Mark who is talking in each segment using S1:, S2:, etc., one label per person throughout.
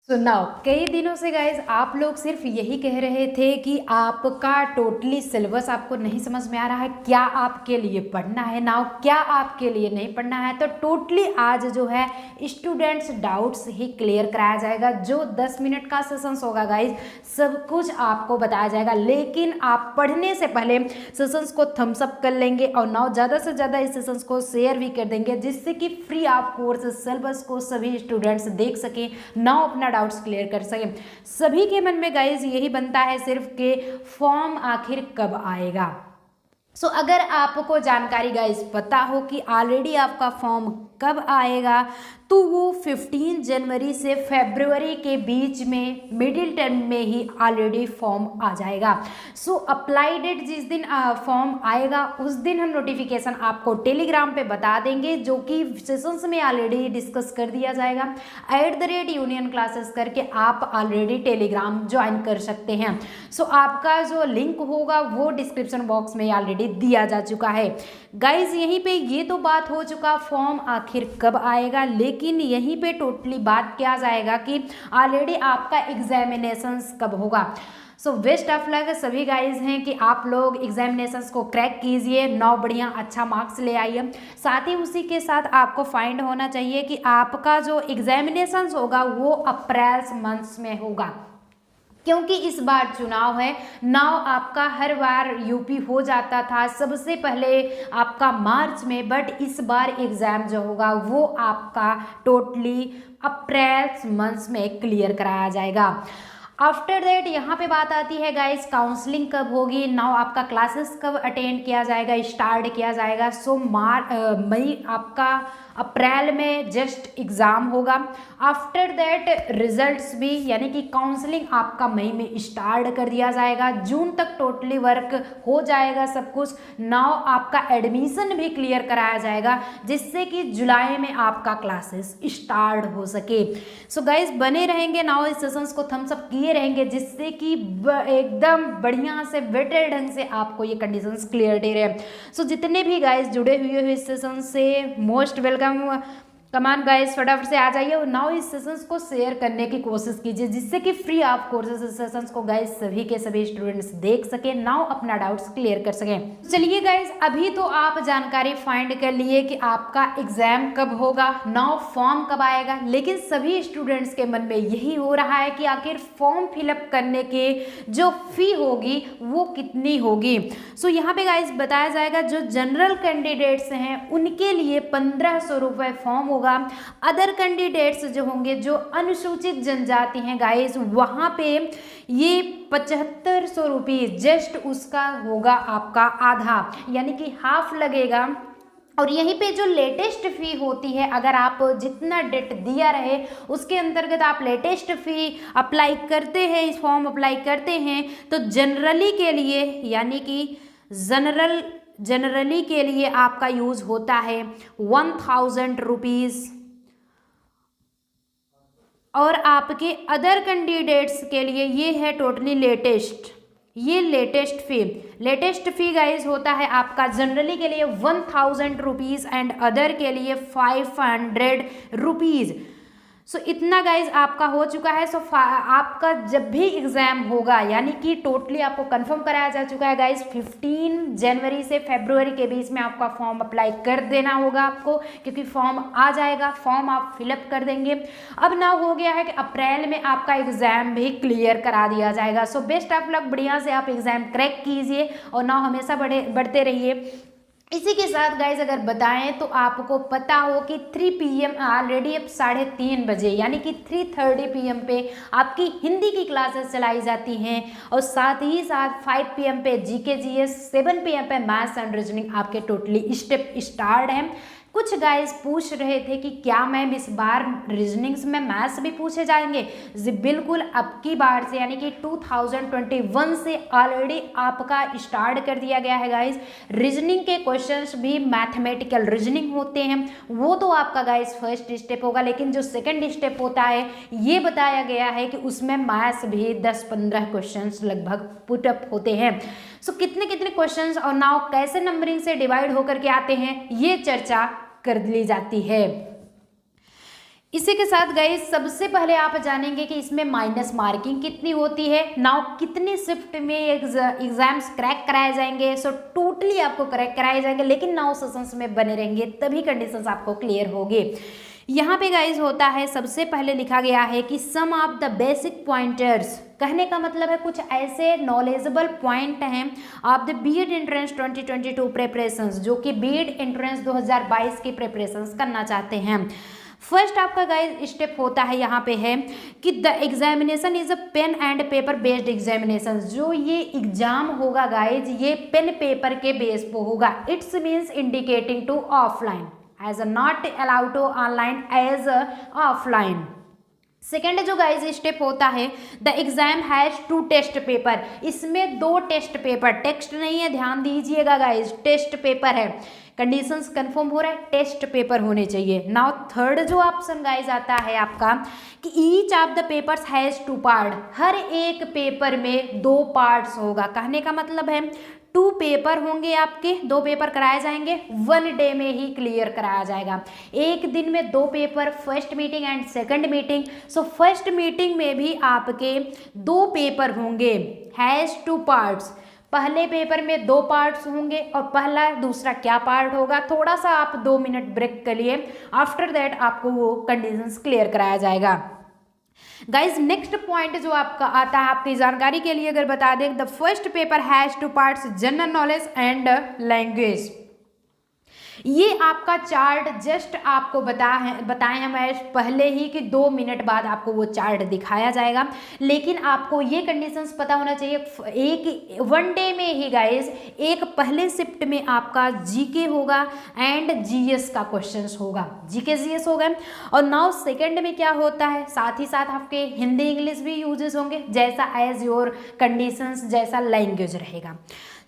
S1: सुनाओ, कई दिनों से गाइज आप लोग सिर्फ यही कह रहे थे कि आपका टोटली सिलेबस आपको नहीं समझ में आ रहा है, क्या आपके लिए पढ़ना है नाउ, क्या आपके लिए नहीं पढ़ना है। तो टोटली आज जो है स्टूडेंट्स डाउट्स ही क्लियर कराया जाएगा। जो 10 मिनट का सेशंस होगा गाइज, सब कुछ आपको बताया जाएगा, लेकिन आप पढ़ने से पहले सेशंस को थम्स अप कर लेंगे और नाउ ज़्यादा से ज़्यादा इस सेशंस को शेयर भी कर देंगे, जिससे कि फ्री ऑफ कोर्स सिलेबस को सभी स्टूडेंट्स देख सकें, नाउ अपना डाउट्स क्लियर कर सकें। सभी के मन में गाइज यही बनता है सिर्फ कि फॉर्म आखिर कब आएगा। अगर आपको जानकारी गाइज पता हो कि ऑलरेडी आपका फॉर्म कब आएगा, तो वो 15 जनवरी से फरवरी के बीच में मिडिल टर्म में ही ऑलरेडी फॉर्म आ जाएगा। अप्लाई डेट जिस दिन फॉर्म आएगा उस दिन हम नोटिफिकेशन आपको टेलीग्राम पे बता देंगे, जो कि सेशंस में ऑलरेडी डिस्कस कर दिया जाएगा। @union क्लासेस करके आप ऑलरेडी टेलीग्राम ज्वाइन कर सकते हैं। आपका जो लिंक होगा वो डिस्क्रिप्शन बॉक्स में ऑलरेडी दिया जा चुका है। गाइज यहीं पे ये तो बात हो चुका फॉर्म आखिर कब आएगा, लेकिन यहीं पे टोटली बात किया जाएगा कि ऑलरेडी आपका एग्जामिनेशंस कब होगा। बेस्ट ऑफ लक सभी गाइज हैं कि आप लोग एग्जामिनेशंस को क्रैक कीजिए, 9 बढ़िया अच्छा मार्क्स ले आइए। साथ ही उसी के साथ आपको फाइंड होना चाहिए कि आपका जो एग्जामिनेशंस होगा वो अप्रैल मंथ्स में होगा, क्योंकि इस बार चुनाव है। नाउ आपका हर बार यूपी हो जाता था सबसे पहले आपका मार्च में, बट इस बार एग्जाम जो होगा वो आपका टोटली अप्रैल मंथ में क्लियर कराया जाएगा। आफ्टर दैट यहाँ पे बात आती है गाइस काउंसलिंग कब होगी, नाउ आपका क्लासेस कब अटेंड किया जाएगा, स्टार्ट किया जाएगा। मई आपका अप्रैल में जस्ट एग्ज़ाम होगा। आफ्टर दैट रिजल्ट्स भी, यानी कि काउंसलिंग आपका मई में स्टार्ट कर दिया जाएगा, जून तक टोटली वर्क हो जाएगा सब कुछ। नाउ आपका एडमिशन भी क्लियर कराया जाएगा, जिससे कि जुलाई में आपका क्लासेस स्टार्ट हो सके। गाइज बने रहेंगे, नाउ इस सेशंस को थम्स अप किए रहेंगे, जिससे कि एकदम बढ़िया से बेटर ढंग से आपको ये कंडीशंस क्लियरिटी रहे। जितने भी गाइज जुड़े हुए हो इस सेशन से मोस्ट वेलकम। कमान गाइस फटाफट से आ जाइए और नाउ इस सेशंस को शेयर करने की कोशिश कीजिए, जिससे कि फ्री ऑफ कोर्सेज इस सेशंस को गाइस सभी के सभी स्टूडेंट्स देख सके, नाउ अपना डाउट्स क्लियर कर सकें। चलिए गाइस, अभी तो आप जानकारी फाइंड कर लिए कि आपका एग्जाम कब होगा, नाउ फॉर्म कब आएगा, लेकिन सभी स्टूडेंट्स के मन में यही हो रहा है कि आखिर फॉर्म फिलअप करने के जो फी होगी वो कितनी होगी। यहाँ पे गाइस बताया जाएगा जो जनरल कैंडिडेट्स हैं उनके लिए 1500 रुपये फॉर्म होगा। अदर कैंडिडेट्स जो होंगे जो अनुसूचित जनजाति हैं गाइस, वहां पे ये 7500 रुपये जस्ट उसका होगा आपका आधा, यानी कि हाफ लगेगा। और यहीं पे जो लेटेस्ट फ़ी होती है, अगर आप जितना डेट दिया रहे उसके अंतर्गत आप लेटेस्ट फ़ी अप्लाई करते हैं, इस फॉर्म अप्लाई करते हैं, तो जनरली के लिए, यानी कि जनरली के लिए आपका यूज़ होता है 1000 रुपीज़, और आपके अदर कैंडिडेट्स के लिए ये है टोटली लेटेस्ट फ़ी गाइज होता है आपका जनरली के लिए 1000 रुपीज़ एंड अदर के लिए 500 रुपीज़। इतना गाइज आपका हो चुका है। आपका जब भी एग्ज़ाम होगा, यानी कि टोटली आपको कंफर्म कराया जा चुका है गाइज, 15 जनवरी से फरवरी के बीच में आपका फॉर्म अप्लाई कर देना होगा आपको, क्योंकि फॉर्म आ जाएगा, फॉर्म आप फिलअप कर देंगे। अब ना हो गया है कि अप्रैल में आपका एग्ज़ाम भी क्लियर करा दिया जाएगा। बेस्ट ऑफ लक, बढ़िया से आप एग्ज़ाम क्रैक कीजिए और ना हमेशा बढ़ते रहिए। इसी के साथ गाइज अगर बताएं तो आपको पता हो कि 3 PM ऑलरेडी अब 3:30 बजे, यानी कि 3:30 PM पे आपकी हिंदी की क्लासेस चलाई जाती हैं, और साथ ही साथ 5 PM पे GK GS, 7 PM पे मैथ्स एंड रीजनिंग आपके टोटली स्टेप स्टार्ट हैं। कुछ गाइज पूछ रहे थे कि क्या मैम इस बार रीजनिंग्स में मैथ्स भी पूछे जाएंगे। जी बिल्कुल, अब की बार से, यानी कि 2021 से ऑलरेडी आपका स्टार्ट कर दिया गया है गाइज। रीजनिंग के क्वेश्चंस भी मैथमेटिकल रीजनिंग होते हैं, वो तो आपका गाइज फर्स्ट स्टेप होगा, लेकिन जो सेकंड स्टेप होता है ये बताया गया है कि उसमें मैथ्स भी 10-15 क्वेश्चंस लगभग पुटअप होते हैं। कितने कितने क्वेश्चंस और नाउ कैसे नंबरिंग से डिवाइड होकर के आते हैं, ये चर्चा कर ली जाती है। इसी के साथ गाइस सबसे पहले आप जानेंगे कि इसमें माइनस मार्किंग कितनी होती है, नाउ कितने शिफ्ट में एग्जाम्स क्रैक कराए जाएंगे। सो टोटली आपको क्रैक कराए जाएंगे, लेकिन नाउ सेशंस में बने रहेंगे तभी कंडीशंस आपको क्लियर होगी। यहाँ पे गाइज होता है, सबसे पहले लिखा गया है कि some of the basic pointers, कहने का मतलब है कुछ ऐसे नॉलेजेबल पॉइंट हैं of the BEd entrance 2022 preparations, जो कि बीएड एंट्रेंस 2022 की प्रिपरेशंस करना चाहते हैं। फर्स्ट आपका गाइज स्टेप होता है यहाँ पे है कि the examination is a pen and paper based examination. जो ये एग्जाम होगा गाइज, ये पेन पेपर के बेस पे होगा। It's means indicating to offline as a not allowed to online as offline. Second जो गाइज स्टेप होता है, the exam has 2 test paper. इसमें 2 टेस्ट पेपर, टेक्स्ट नहीं है, ध्यान दीजिएगा गाइज, टेस्ट पेपर है। कंडीशंस कंफर्म हो रहा है, टेस्ट पेपर होने चाहिए। नाउ थर्ड जो ऑप्शन गाइज आता है आपका कि each of the papers has 2 part. हर एक पेपर में 2 पार्ट्स होगा। कहने का मतलब है 2 पेपर होंगे आपके, 2 पेपर कराए जाएंगे, 1 डे में ही क्लियर कराया जाएगा। एक दिन में 2 paper, first meeting and second meeting. So first meeting में भी आपके 2 पेपर होंगे, हैज 2 पार्ट्स। पहले पेपर में 2 पार्ट्स होंगे और पहला दूसरा क्या पार्ट होगा, थोड़ा सा आप 2 मिनट ब्रेक कर लिए, आफ्टर दैट आपको वो कंडीशंस क्लियर कराया जाएगा। गाइज नेक्स्ट पॉइंट जो आपका आता है, आपकी जानकारी के लिए अगर बता दें, the first paper has 2 parts, general knowledge and language. ये आपका चार्ट जस्ट आपको बताएं हम पहले ही कि 2 मिनट बाद आपको वो चार्ट दिखाया जाएगा। लेकिन आपको ये कंडीशंस पता होना चाहिए, एक 1 डे में ही गाइज, एक पहले शिफ्ट में आपका जीके होगा एंड जीएस का क्वेश्चंस होगा, जीके जीएस होगा। और नाउ सेकंड में क्या होता है, साथ ही साथ आपके हिंदी इंग्लिश भी यूजेस होंगे, जैसा एज योर कंडीशंस, जैसा लैंग्वेज रहेगा।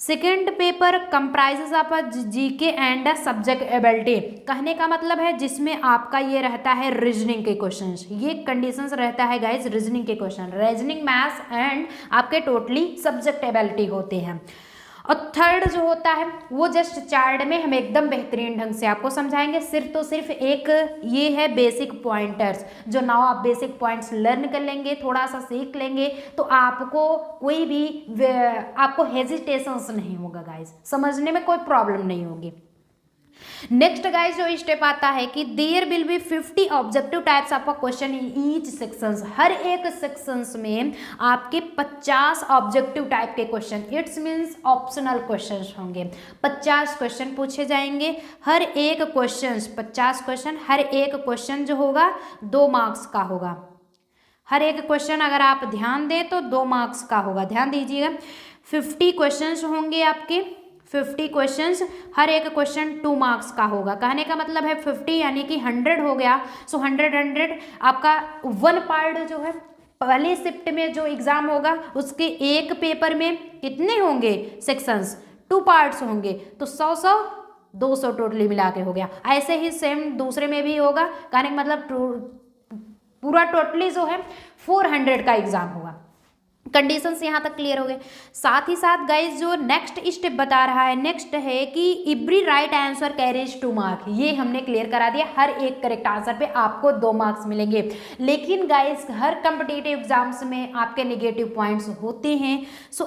S1: Second paper comprises of GK and subject ability. कहने का मतलब है जिसमें आपका ये रहता है रीजनिंग के क्वेश्चंस, ये कंडीशंस रहता है गाइज रीजनिंग के क्वेश्चन, रीजनिंग मैथ्स एंड आपके टोटली सब्जेक्ट एबिलिटी होते हैं। और थर्ड जो होता है वो जस्ट चार्ट में हम एकदम बेहतरीन ढंग से आपको समझाएंगे। सिर्फ तो सिर्फ एक ये है बेसिक पॉइंटर्स, जो नाउ आप बेसिक पॉइंट्स लर्न कर लेंगे, थोड़ा सा सीख लेंगे, तो आपको कोई भी आपको हेजिटेशंस नहीं होगा गाइज, समझने में कोई प्रॉब्लम नहीं होगी। नेक्स्ट गाइज जो स्टेप आता है कि there will be 50 objective types of question in each sections. हर एक सेक्शंस में आपके 50 ऑब्जेक्टिव टाइप के question, it's means optional questions होंगे। 50 क्वेश्चन पूछे जाएंगे, हर एक क्वेश्चन 50 क्वेश्चन, हर एक क्वेश्चन जो होगा 2 मार्क्स का होगा। हर एक क्वेश्चन अगर आप ध्यान दें तो 2 मार्क्स का होगा, ध्यान दीजिएगा। 50 क्वेश्चन होंगे आपके, 50 क्वेश्चंस, हर एक क्वेश्चन 2 मार्क्स का होगा। कहने का मतलब है 50 यानी कि 100 हो गया। सो 100 आपका 1 पार्ट जो है, पहले शिफ्ट में जो एग्जाम होगा उसके एक पेपर में कितने होंगे सेक्शंस, 2 पार्ट्स होंगे, तो 100 200 टोटली मिला के हो गया। ऐसे ही सेम दूसरे में भी होगा, कहने का मतलब पूरा टोटली जो है 400 का एग्जाम होगा। कंडीशंस यहाँ तक क्लियर हो गए। साथ ही साथ गाइज जो नेक्स्ट स्टेप बता रहा है, नेक्स्ट है कि every right answer carries 2 mark. ये हमने क्लियर करा दिया, हर एक करेक्ट आंसर पे आपको 2 मार्क्स मिलेंगे। लेकिन गाइज हर कॉम्पिटिटिव एग्जाम्स में आपके नेगेटिव पॉइंट्स होते हैं। So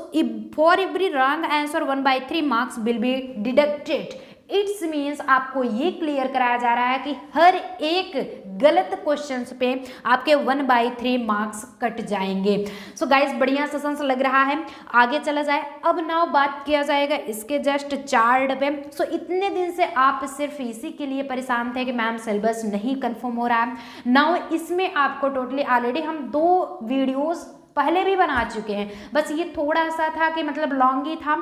S1: for every wrong answer 1/3 marks will be deducted. It's means आपको ये क्लियर कराया जा रहा है कि हर एक गलत क्वेश्चन पे आपके 1/3 मार्क्स कट जाएंगे। सो गाइज बढ़िया सेशंस लग रहा है, आगे चला जाए। अब नाउ बात किया जाएगा इसके जस्ट चार्ट पे। सो इतने दिन से आप सिर्फ इसी के लिए परेशान थे कि मैम सिलेबस नहीं कंफर्म हो रहा है। नाउ इसमें आपको टोटली ऑलरेडी हम 2 वीडियोस पहले भी बना चुके हैं, बस ये थोड़ा सा था कि मतलब लॉन्ग ही था,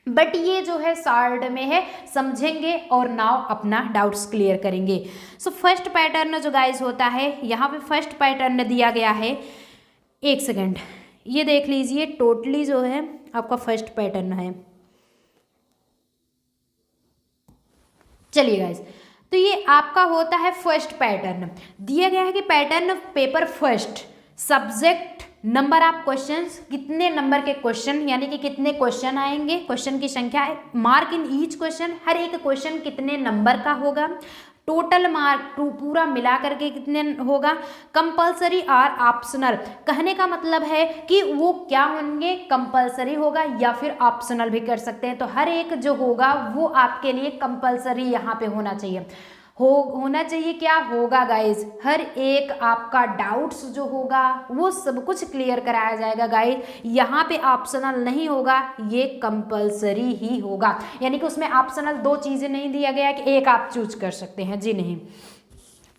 S1: बट ये जो है शॉर्ट में है, समझेंगे और नाउ अपना डाउट्स क्लियर करेंगे। सो फर्स्ट पैटर्न जो गाइज होता है, यहाँ पे फर्स्ट पैटर्न दिया गया है, 1 सेकेंड ये देख लीजिए, टोटली जो है आपका फर्स्ट पैटर्न है। चलिए गाइज, तो ये आपका होता है फर्स्ट पैटर्न, दिया गया है कि pattern paper first, subject number of questions, कितने नंबर के क्वेश्चन यानी कि कितने क्वेश्चन आएंगे, क्वेश्चन की संख्या है, मार्क इन ईच क्वेश्चन, हर एक क्वेश्चन कितने नंबर का होगा, टोटल मार्क पूरा मिला करके कितने होगा, कंपलसरी और ऑप्शनल। कहने का मतलब है कि वो क्या होंगे, कंपलसरी होगा या फिर ऑप्शनल भी कर सकते हैं। तो हर एक जो होगा वो आपके लिए कंपलसरी यहाँ पे होना चाहिए, होना चाहिए। क्या होगा गाइज, हर एक आपका डाउट्स जो होगा वो सब कुछ क्लियर कराया जाएगा गाइज। यहाँ पे ऑप्शनल नहीं होगा, ये कंपलसरी ही होगा। यानी कि उसमें ऑप्शनल दो चीजें नहीं दिया गया कि एक आप चूज कर सकते हैं, जी नहीं।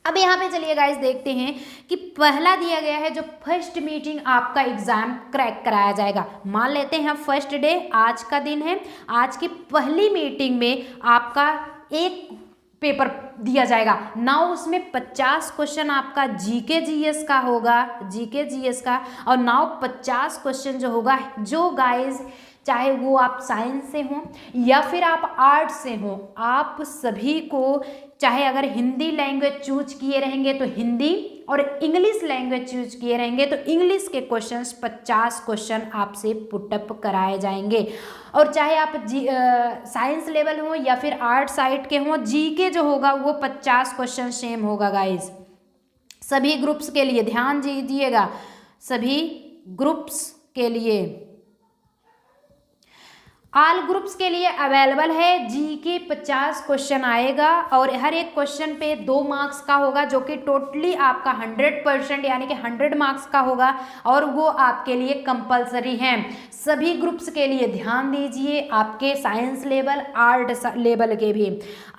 S1: अब यहाँ पे चलिए गाइस देखते हैं कि पहला दिया गया है जो फर्स्ट मीटिंग आपका एग्जाम क्रैक कराया जाएगा। मान लेते हैं फर्स्ट डे आज का दिन है, आज की पहली मीटिंग में आपका एक पेपर दिया जाएगा ना, उसमें 50 क्वेश्चन आपका जीके जीएस का होगा, जीके जीएस का, और नाउ 50 क्वेश्चन जो होगा, जो गाइस चाहे वो आप साइंस से हो या फिर आप आर्ट से हो, आप सभी को चाहे अगर हिंदी लैंग्वेज चूज किए रहेंगे तो हिंदी और इंग्लिश लैंग्वेज चूज किए रहेंगे तो इंग्लिश के क्वेश्चंस 50 क्वेश्चन आपसे पुटअप कराए जाएंगे। और चाहे आप साइंस लेवल हो या फिर आर्ट साइड के हो, जीके जो होगा वो 50 क्वेश्चन सेम होगा गाइज। सभी ग्रुप्स के लिए ध्यान दीजिएगा, सभी ग्रुप्स के लिए, ऑल ग्रुप्स के लिए अवेलेबल है। जीके 50 क्वेश्चन आएगा और हर एक क्वेश्चन पे 2 मार्क्स का होगा, जो कि टोटली आपका 100% यानी कि 100 मार्क्स का होगा और वो आपके लिए कंपलसरी है। सभी ग्रुप्स के लिए ध्यान दीजिए, आपके साइंस लेवल, आर्ट लेवल के भी।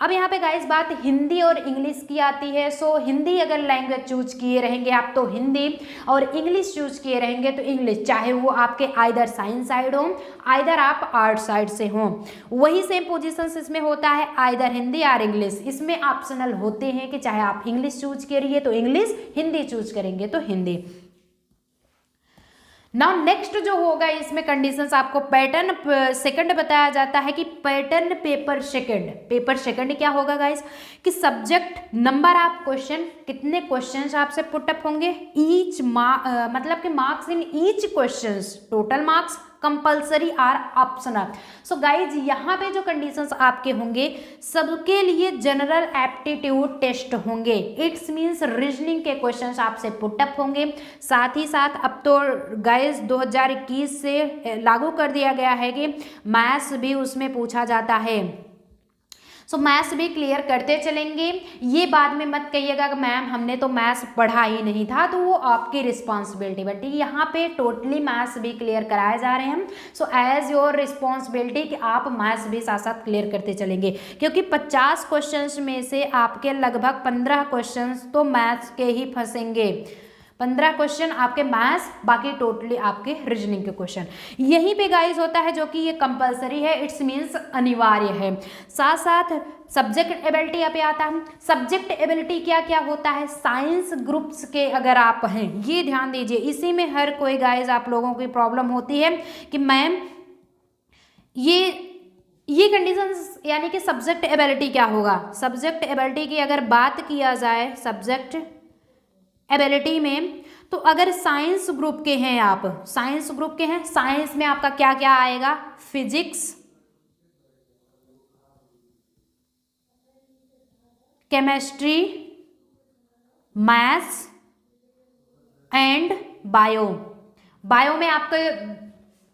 S1: अब यहाँ पे गाइस बात हिंदी और इंग्लिश की आती है। सो हिंदी अगर लैंग्वेज चूज किए रहेंगे आप तो हिंदी, और इंग्लिश चूज किए रहेंगे तो इंग्लिश, चाहे वो आपके आइदर साइंस साइड हो आइदर आप आर्ट साइड से हो। वही सेम पोजीशंस इसमें होता है, आइदर हिंदी और इंग्लिश। इसमें ऑप्शनल होते हैं कि चाहे आप इंग्लिश चूज करिए तो इंग्लिश, हिंदी चूज करेंगे तो हिंदी। नाउ नेक्स्ट जो होगा इसमें कंडीशंस आपको पैटर्न सेकंड बताया जाता है कि pattern paper second. Paper second क्या होगा गाइस, कि सब्जेक्ट नंबर ऑफ क्वेश्चन, कितने क्वेश्चंस आपसे पुटअप होंगे, ईच मतलब कि marks in each questions, total marks, compulsory और ऑप्शनल। सो गाइज यहाँ पे जो कंडीशंस आपके होंगे सबके लिए जनरल एप्टीट्यूड टेस्ट होंगे। इट्स मीन्स रीजनिंग के क्वेश्चंस आपसे पुटअप होंगे। साथ ही साथ अब तो गाइज 2021 से लागू कर दिया गया है कि मैथ्स भी उसमें पूछा जाता है। सो मैथ्स भी क्लियर करते चलेंगे। ये बाद में मत कहिएगा कि मैम हमने तो मैथ्स पढ़ा ही नहीं था, तो वो आपकी रिस्पॉन्सिबिलिटी। बट यहाँ पे टोटली मैथ्स भी क्लियर कराए जा रहे हैं। सो एज योर रिस्पॉन्सिबिलिटी कि आप मैथ्स भी साथ साथ क्लियर करते चलेंगे, क्योंकि 50 क्वेश्चंस में से आपके लगभग 15 क्वेश्चंस तो मैथ्स के ही फंसेंगे। 15 क्वेश्चन आपके मैथ्स, बाकी टोटली आपके रीजनिंग के क्वेश्चन। यहीं पे गाइस होता है जो कि ये कंपलसरी है, इट्स मीन्स अनिवार्य है। साथ साथ सब्जेक्ट एबिलिटी यहाँ पे आता है। सब्जेक्ट एबिलिटी क्या क्या होता है, साइंस ग्रुप्स के अगर आप हैं, ये ध्यान दीजिए, इसी में हर कोई गाइस आप लोगों की प्रॉब्लम होती है कि मैम ये कंडीशंस, यानी कि सब्जेक्ट एबिलिटी क्या होगा। सब्जेक्ट एबिलिटी की अगर बात किया जाए, सब्जेक्ट एबिलिटी में, तो अगर साइंस ग्रुप के हैं आप, साइंस ग्रुप के हैं, साइंस में आपका क्या क्या आएगा, physics, chemistry, maths and bio. Bio में आपके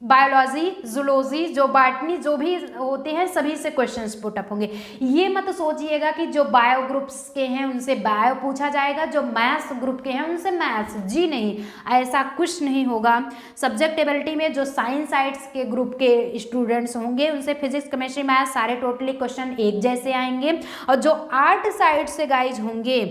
S1: बायोलॉजी, जूलॉजी, जो बॉटनी, जो भी होते हैं सभी से क्वेश्चंस पुटअप होंगे। ये मत सोचिएगा कि जो बायो ग्रुप्स के हैं उनसे बायो पूछा जाएगा, जो मैथ्स ग्रुप के हैं उनसे मैथ्स, जी नहीं, ऐसा कुछ नहीं होगा। सब्जेक्ट एबिलिटी में जो साइंस साइड्स के ग्रुप के स्टूडेंट्स होंगे उनसे फिजिक्स, केमिस्ट्री, मैथ्स सारे टोटली क्वेश्चन एक जैसे आएंगे। और जो आर्ट साइड से गाइज होंगे,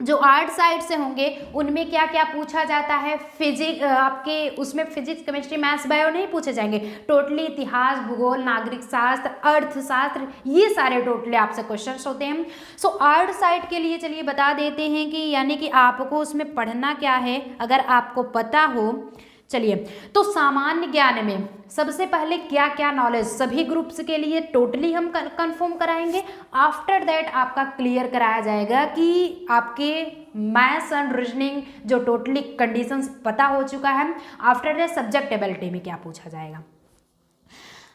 S1: जो आर्ट साइड से होंगे उनमें क्या क्या पूछा जाता है, फिजिक्स, आपके उसमें फिजिक्स, केमिस्ट्री, मैथ्स, बायो नहीं पूछे जाएंगे, टोटली इतिहास, भूगोल, नागरिक शास्त्र, अर्थशास्त्र, ये सारे टोटली आपसे क्वेश्चंस होते हैं। सो आर्ट साइड के लिए चलिए बता देते हैं कि यानी कि आपको उसमें पढ़ना क्या है, अगर आपको पता हो। चलिए, तो सामान्य ज्ञान में सबसे पहले क्या क्या नॉलेज सभी ग्रुप्स के लिए टोटली हम कंफर्म कराएंगे। आफ्टर दैट आपका क्लियर कराया जाएगा कि आपके मैथ्स एंड रीजनिंग जो टोटली कंडीशंस पता हो चुका है, आफ्टर दैट सब्जेक्ट एबिलिटी में क्या पूछा जाएगा।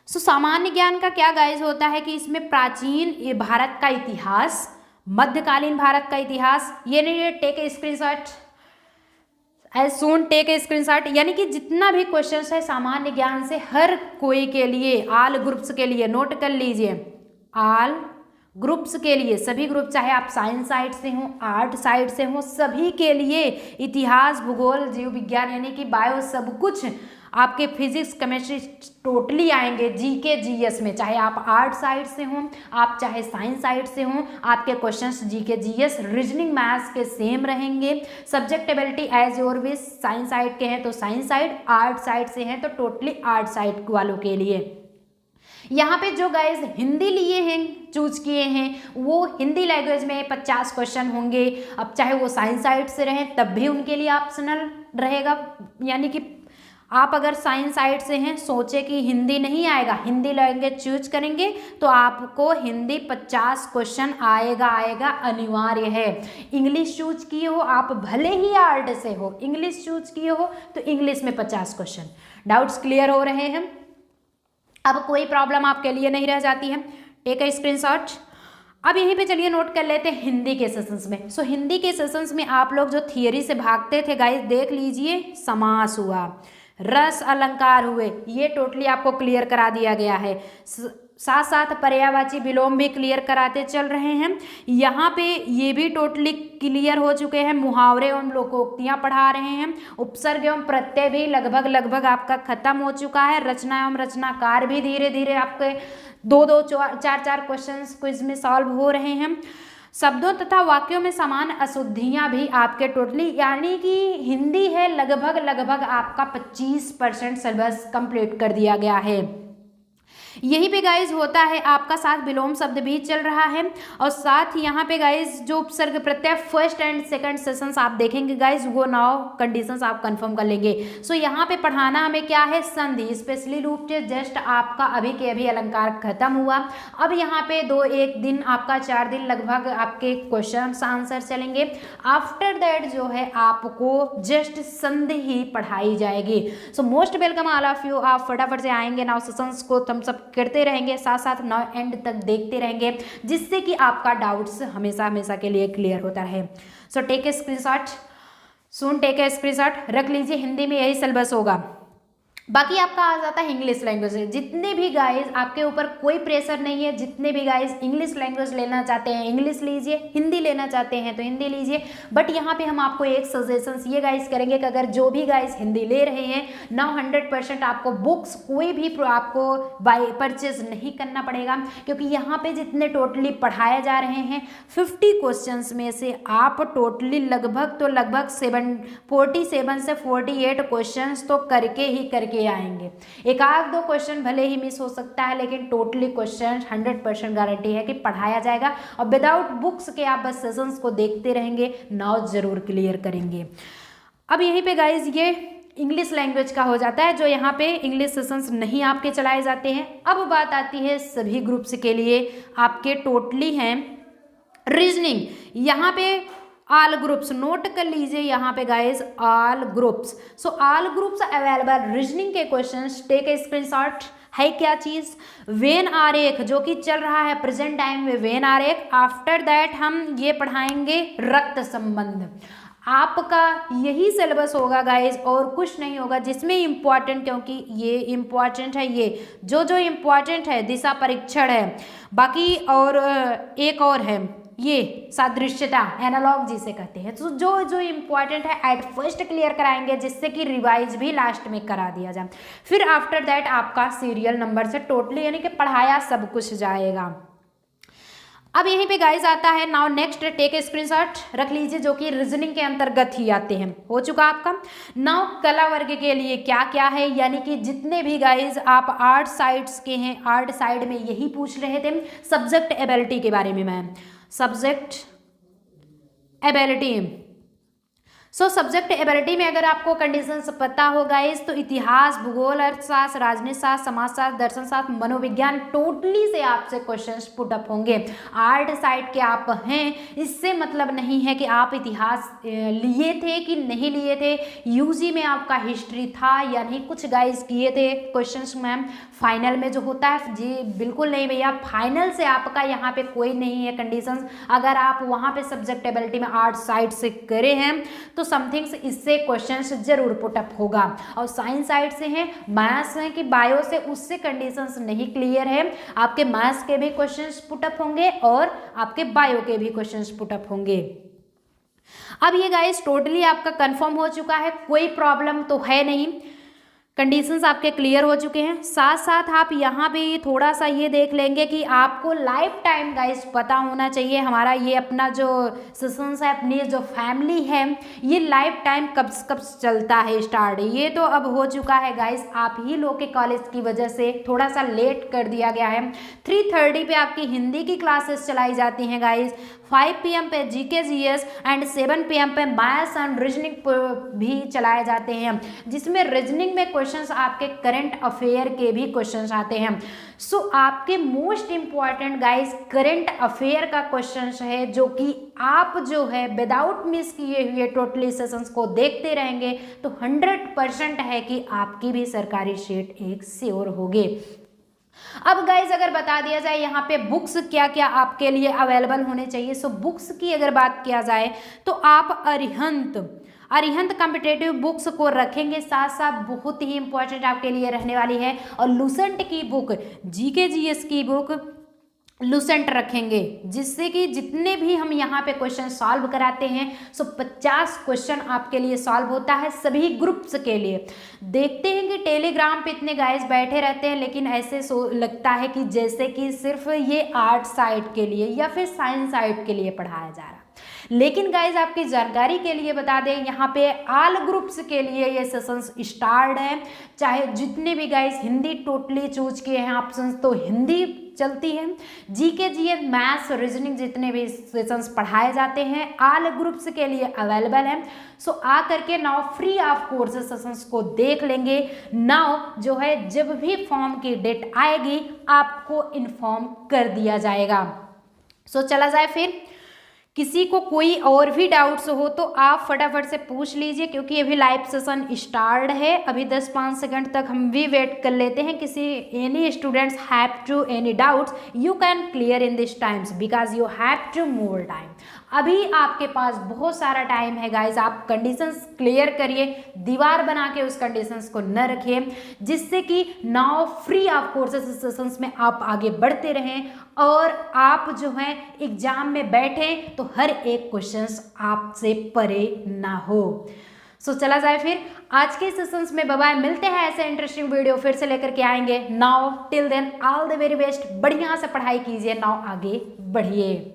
S1: सो सामान्य ज्ञान का क्या गाइज होता है कि इसमें प्राचीन भारत का इतिहास, मध्यकालीन भारत का इतिहास, ये नहीं, take a screenshot, as soon take a screenshot, यानी कि जितना भी क्वेश्चन है सामान्य ज्ञान से हर कोई के लिए, ऑल ग्रुप्स के लिए नोट कर लीजिए, ऑल ग्रुप्स के लिए, सभी ग्रुप, चाहे आप साइंस साइड से हो, आर्ट साइड से हो, सभी के लिए इतिहास, भूगोल, जीव विज्ञान यानी कि बायो, सब कुछ आपके फिजिक्स, केमिस्ट्री टोटली आएंगे जीके जीएस में, चाहे आप आर्ट साइड से हो, आप चाहे साइंस साइड से हो, आपके questions GK GS, reasoning, maths के सेम रहेंगे। Subject ability as your wish, science side के हैं तो साइंस साइड, आर्ट साइड से हैं तो टोटली आर्ट साइड वालों के लिए। यहाँ पे जो गाइज हिंदी लिए हैं, चूज किए हैं, वो हिंदी लैंग्वेज में 50 क्वेश्चन होंगे। अब चाहे वो साइंस साइड से रहें तब भी उनके लिए ऑप्शनल रहेगा, यानी कि आप अगर साइंस साइड से हैं, सोचे कि हिंदी नहीं आएगा, हिंदी लैंग्वेज चूज करेंगे तो आपको हिंदी 50 क्वेश्चन आएगा अनिवार्य है। इंग्लिश चूज किए हो आप, भले ही आर्ट से हो, इंग्लिश चूज किए हो तो इंग्लिश में 50 क्वेश्चन। डाउट्स क्लियर हो रहे हैं? अब कोई प्रॉब्लम आपके लिए नहीं रह जाती है। Take a screenshot. अब यहीं पे चलिए नोट कर लेते हैं हिंदी के सेशंस में। सो हिंदी के सेशंस में आप लोग जो थियरी से भागते थे गाइस, देख लीजिए, समास हुआ, रस अलंकार हुए, ये टोटली आपको क्लियर करा दिया गया है। साथ साथ पर्यायवाची विलोम भी क्लियर कराते चल रहे हैं। यहाँ पे ये भी टोटली क्लियर हो चुके हैं। मुहावरे एवं लोकोक्तियाँ पढ़ा रहे हैं। उपसर्ग एवं प्रत्यय भी लगभग आपका खत्म हो चुका है। रचना एवं रचनाकार भी धीरे धीरे आपके 2-2, 4-4 क्वेश्चंस क्विज में सॉल्व हो रहे हैं। शब्दों तथा वाक्यों में समान अशुद्धियां भी आपके टोटली, यानी कि हिंदी है लगभग आपका 25% सिलेबस कंप्लीट कर दिया गया है। यहीं पे गाइज होता है आपका साथ विलोम शब्द भी चल रहा है, और साथ यहाँ पे गाइज जो उपसर्ग प्रत्यय फर्स्ट एंड सेकंड सेशंस आप देखेंगे गाइज, वो 9 कंडीशंस आप कंफर्म कर लेंगे। सो यहाँ पे पढ़ाना हमें क्या है, संधि, स्पेशली रूप से जस्ट आपका अभी के अभी अलंकार खत्म हुआ। अब यहाँ पे 2-1 दिन आपका 4 दिन लगभग आपके क्वेश्चन आंसर चलेंगे। आफ्टर दैट जो है आपको जस्ट संधि ही पढ़ाई जाएगी। So most welcome all of you. आप फटाफट से आएंगे, 9 सेशंस को हम सब करते रहेंगे, साथ साथ 9 एंड तक देखते रहेंगे, जिससे कि आपका डाउट्स हमेशा के लिए क्लियर होता रहे। So take a screenshot, soon take a screenshot, रख लीजिए, हिंदी में यही सिलेबस होगा। बाकी आपका आ जाता है इंग्लिश लैंग्वेज से। जितने भी गाइज आपके ऊपर कोई प्रेशर नहीं है, जितने भी गाइज इंग्लिश लैंग्वेज लेना चाहते हैं इंग्लिश लीजिए, हिंदी लेना चाहते हैं तो हिंदी लीजिए। बट यहाँ पे हम आपको एक सजेशंस ये गाइज करेंगे कि अगर जो भी गाइज हिंदी ले रहे हैं, 100% आपको बुक्स कोई भी आपको बाय परचेज नहीं करना पड़ेगा, क्योंकि यहाँ पे जितने टोटली पढ़ाए जा रहे हैं 50 क्वेश्चन में से आप टोटली लगभग 47 से 48 क्वेश्चन तो करके ही करके आएंगे। एक आध 2 क्वेश्चन भले ही मिस हो सकता है, लेकिन टोटली क्वेश्चन 100% गारंटी है कि पढ़ाया जाएगा। और विदाउट बुक्स के आप बस सेशंस को देखते रहेंगे, 9 जरूर क्लियर करेंगे। अब यहीं पे गाइज ये इंग्लिश लैंग्वेज का हो जाता है, जो यहाँ पे इंग्लिश सेशंस नहीं आपके चलाए जाते हैं। अब बात आती है सभी ग्रुप्स के लिए आपके टोटली हैं रीजनिंग। यहाँ पे ऑल ग्रुप्स नोट कर लीजिए, यहाँ पे guys all groups. So all groups available reasoning के क्वेश्चंस। Take a screenshot. है क्या चीज, वेन आरेख जो कि चल रहा है प्रेजेंट टाइम में, वेन आरेख। आफ्टर दैट हम ये पढ़ाएंगे रक्त संबंध। आपका यही सिलेबस होगा गाइज, और कुछ नहीं होगा जिसमें इम्पॉर्टेंट, क्योंकि ये इम्पॉर्टेंट है, ये जो इम्पॉर्टेंट है दिशा परीक्षण है। बाकी और एक और है ये सादृश्यता, एनालॉग जिसे कहते हैं। तो जो इम्पॉर्टेंट है एट फर्स्ट क्लियर कराएंगे, जिससे कि रिवाइज भी लास्ट में करा दिया जाए। फिर आफ्टर दैट आपका सीरियल नंबर से टोटली यानी कि पढ़ाया सब कुछ जाएगा। अब यहीं पे गाइज आता है now next, take a screenshot, रख लीजिए, जो कि रीजनिंग के अंतर्गत ही आते हैं। हो चुका आपका। नाउ कला वर्ग के लिए क्या क्या है, यानी कि जितने भी गाइज आप आर्ट साइड्स के हैं, आर्ट साइड में यही पूछ रहे थे सब्जेक्ट एबिलिटी के बारे में। मैं सब्जेक्ट एबिलिटी, सब्जेक्ट एबिलिटी में अगर आपको कंडीशंस पता हो गाइस, तो इतिहास, भूगोल, अर्थशास्त्र, राजनीति शास्त्र, समाजशास्त्र, दर्शन शास्त्र, मनोविज्ञान टोटली से आपसे क्वेश्चंस पुट अप होंगे। आर्ट साइड के आप हैं, इससे मतलब नहीं है कि आप इतिहास लिए थे कि नहीं लिए थे, यूजी में आपका हिस्ट्री था या नहीं, कुछ गाइस किए थे क्वेश्चंस मैम फाइनल में जो होता है। जी बिल्कुल नहीं भैया, फाइनल से आपका यहाँ पे कोई नहीं है कंडीशंस। अगर आप वहाँ पे सब्जेक्ट एबिलिटी में आर्ट साइड से करे हैं तो समथिंग्स इससे क्वेश्चंस जरूर पुटअप होगा। और साइंस साइड से हैं, मैथ्स है कि बायो से, उससे कंडीशंस नहीं क्लियर है। आपके मैथ्स के भी क्वेश्चंस पुटअप होंगे और आपके बायो के भी क्वेश्चंस पुटअप होंगे। अब ये गाइस टोटली आपका कंफर्म हो चुका है, कोई प्रॉब्लम तो है नहीं, कंडीशंस आपके क्लियर हो चुके हैं। साथ साथ आप यहाँ पे थोड़ा सा ये देख लेंगे कि आपको लाइफ टाइम गाइस पता होना चाहिए, हमारा ये अपना जो सेशंस है, अपनी जो फैमिली है, ये लाइफ टाइम कब कब चलता है स्टार्ट, ये तो अब हो चुका है गाइस। आप ही लोग के कॉलेज की वजह से थोड़ा सा लेट कर दिया गया है। 3:30 पे आपकी हिंदी की क्लासेस चलाई जाती हैं गाइस, 5 PM पे जीके जीएस एंड 7 PM पे मैथ्स एंड रीजनिंग भी चलाए जाते हैं, जिसमें रीजनिंग में क्वेश्चंस आपके करंट अफेयर के भी क्वेश्चंस आते हैं। सो आपके most important guys current affair का क्वेश्चन है, जो कि आप जो है विदाउट मिस किए हुए टोटली सेशंस को देखते रहेंगे तो 100% है कि आपकी भी सरकारी सीट एक श्योर होगी। अब गाइज अगर बता दिया जाए यहाँ पे बुक्स क्या क्या आपके लिए अवेलेबल होने चाहिए, सो बुक्स की अगर बात किया जाए तो आप अरिहंत कॉम्पिटेटिव बुक्स को रखेंगे, साथ साथ बहुत ही इंपॉर्टेंट आपके लिए रहने वाली है। और लूसेंट की बुक, जीके जीएस की बुक लूसेंट रखेंगे, जिससे कि जितने भी हम यहाँ पे क्वेश्चन सॉल्व कराते हैं सो 50 क्वेश्चन आपके लिए सॉल्व होता है सभी ग्रुप्स के लिए। देखते हैं कि टेलीग्राम पे इतने गाइस बैठे रहते हैं, लेकिन ऐसे लगता है कि जैसे कि सिर्फ ये आर्ट साइड के लिए या फिर साइंस साइड के लिए पढ़ाया जा रहा है। लेकिन गाइज आपकी जानकारी के लिए बता दें, यहाँ पे ऑल ग्रुप्स के लिए ये सेशंस स्टार्ट है। चाहे जितने भी गाइज हिंदी टोटली चूज किए हैं ऑप्शंस, तो हिंदी चलती है, जीके जीएस मैथ्स रीजनिंग जितने भी सेशंस पढ़ाए जाते हैं ऑल ग्रुप्स के लिए अवेलेबल है। सो आ करके now free of course sessions को देख लेंगे। नाउ जो है जब भी फॉर्म की डेट आएगी आपको इन्फॉर्म कर दिया जाएगा। सो चला जाए फिर, किसी को कोई और भी डाउट्स हो तो आप फटाफट से पूछ लीजिए, क्योंकि अभी लाइव सेशन स्टार्ट है। अभी 10-5 सेकंड तक हम भी वेट कर लेते हैं। किसी any students have to any doubts you can clear in this times because you have to more time. अभी आपके पास बहुत सारा टाइम है गाइज, आप कंडीशंस क्लियर करिए, दीवार बना के उस कंडीशंस को न रखिए, जिससे कि now free of courses sessions में आप आगे बढ़ते रहें और आप जो है एग्जाम में बैठें तो हर एक क्वेश्चंस आपसे परे ना हो। सो चला जाए फिर आज के सेशंस में। बाय, मिलते हैं ऐसे इंटरेस्टिंग वीडियो फिर से लेकर के आएंगे। Now till then all the very best, बढ़िया से पढ़ाई कीजिए, नाउ आगे बढ़िए।